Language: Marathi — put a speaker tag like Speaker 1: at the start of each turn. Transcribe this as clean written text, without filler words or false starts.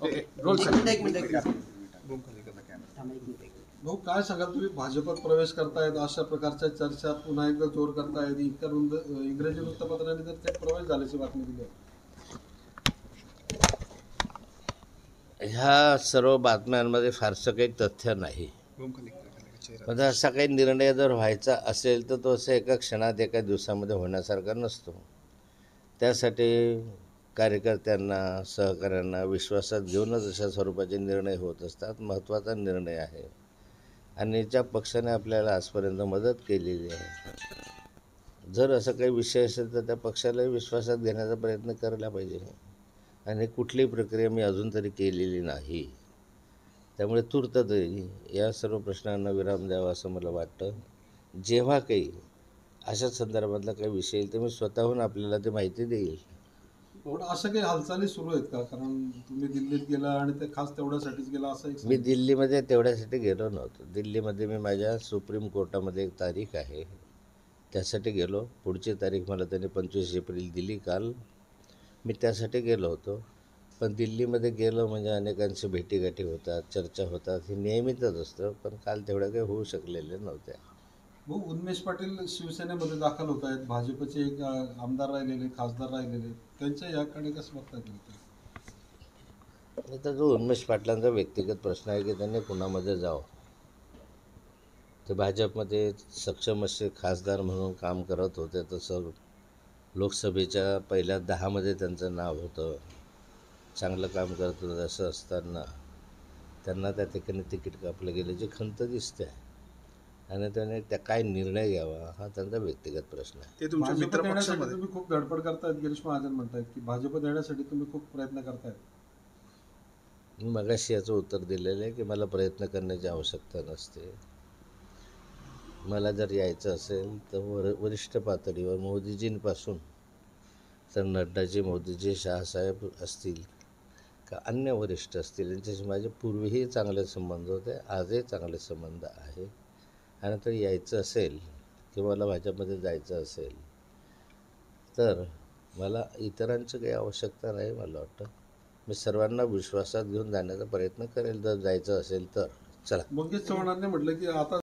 Speaker 1: ओके रोल
Speaker 2: एक मिनिट
Speaker 3: भाऊ काय सांगाल तुम्ही भाजपात प्रवेश करतायत अशा प्रकारच्या चर्चा पुन्हा एकदा जोर करतायत इतर इंग्रजी वृत्तपत्रांनी तर ते प्रवेश झाल्याची बातमी दिली आहे.
Speaker 4: ह्या सर्व बातम्यांमध्ये फारसं काही तथ्य नाही. म्हणजे असा काही निर्णय जर व्हायचा असेल तर तो असं एका क्षणात एका दिवसामध्ये होण्यासारखा नसतो. त्यासाठी कार्यकर्त्यांना सहकाऱ्यांना विश्वासात घेऊनच अशा स्वरूपाचे निर्णय होत असतात. महत्त्वाचा निर्णय आहे आणि ज्या पक्षाने आपल्याला आजपर्यंत मदत केलेली आहे, जर असं काही विषय असेल तर त्या पक्षालाही विश्वासात घेण्याचा प्रयत्न करायला पाहिजे. आणि कुठलीही प्रक्रिया मी अजून तरी केलेली नाही. त्यामुळे तूर्त तरी या सर्व प्रश्नांना विराम द्यावा असं मला वाटतं. जेव्हा काही अशा संदर्भातला काही विषय येईल तर मी स्वतःहून आपल्याला ते माहिती देईल.
Speaker 3: पण अशा काही हालचाली सुरू आहेत का? कारण तुम्ही दिल्लीत गेला आणि ते खास तेवढ्यासाठीच गेला असं एक
Speaker 4: मी दिल्लीमध्ये तेवढ्यासाठी गेलो नव्हतो. दिल्लीमध्ये मी माझ्या सुप्रीम कोर्टामध्ये एक तारीख आहे त्यासाठी गेलो. पुढची तारीख मला त्यांनी 25 एप्रिल दिली काल. मी त्यासाठी गेलो होतो. पण दिल्लीमध्ये गेलो म्हणजे अनेकांची भेटीगाठी होतात, चर्चा होतात, हे नेहमीचंच असतं. पण काल तेवढ्या काही होऊ शकलेल्या नव्हत्या.
Speaker 3: भाऊ उन्मेष पाटील शिवसेनेमध्ये दाखल होत आहेत. भाजपचे एक आमदार राहिलेले, खासदार राहिलेले, त्यांच्या याकडे कसं बघताय तुम्ही?
Speaker 4: आता जो उन्मेष पाटलांचा व्यक्तिगत प्रश्न आहे की त्यांनी कुणामध्ये जावं. ते भाजपमध्ये सक्षम असे खासदार म्हणून काम करत होते. तसं लोकसभेच्या पहिल्या 10मध्ये त्यांचं नाव होतं. चांगलं काम करत होतं. असं असताना त्यांना त्या ठिकाणी तिकीट कापलं गेल्याची खंत दिसते आहे आणि त्याने त्या काय निर्णय घ्यावा हा त्यांचा व्यक्तिगत प्रश्न आहे.
Speaker 1: ते तुमच्या
Speaker 3: भाजप
Speaker 1: मित्र
Speaker 3: येण्यासाठी
Speaker 1: पक्षामध्ये
Speaker 3: तुम्ही खूप धडपड करतायत. गिरीश महाजन म्हणतायत की भाजपत येण्यासाठी तुम्ही खूप प्रयत्न करतायत.
Speaker 4: मी मगाशी याचं उत्तर दिलेलं आहे की मला प्रयत्न करण्याची आवश्यकता नसते. मला जर यायचं असेल तर वरिष्ठ पातळीवर मोदीजींपासून तर नड्डाजी, मोदीजी, शहासाहेब असतील का अन्य वरिष्ठ असतील यांच्याशी माझे पूर्वीही चांगले संबंध होते, आजही चांगले संबंध आहे. आणि तर यायचं असेल किंवा मला भाजपमध्ये जायचं असेल तर मला इतरांची काही आवश्यकता नाही. मला वाटतं मी सर्वांना विश्वासात घेऊन जाण्याचा प्रयत्न करेल जर जायचं असेल तर. चला.
Speaker 3: मंगेश चव्हाणांनी म्हटलं की आता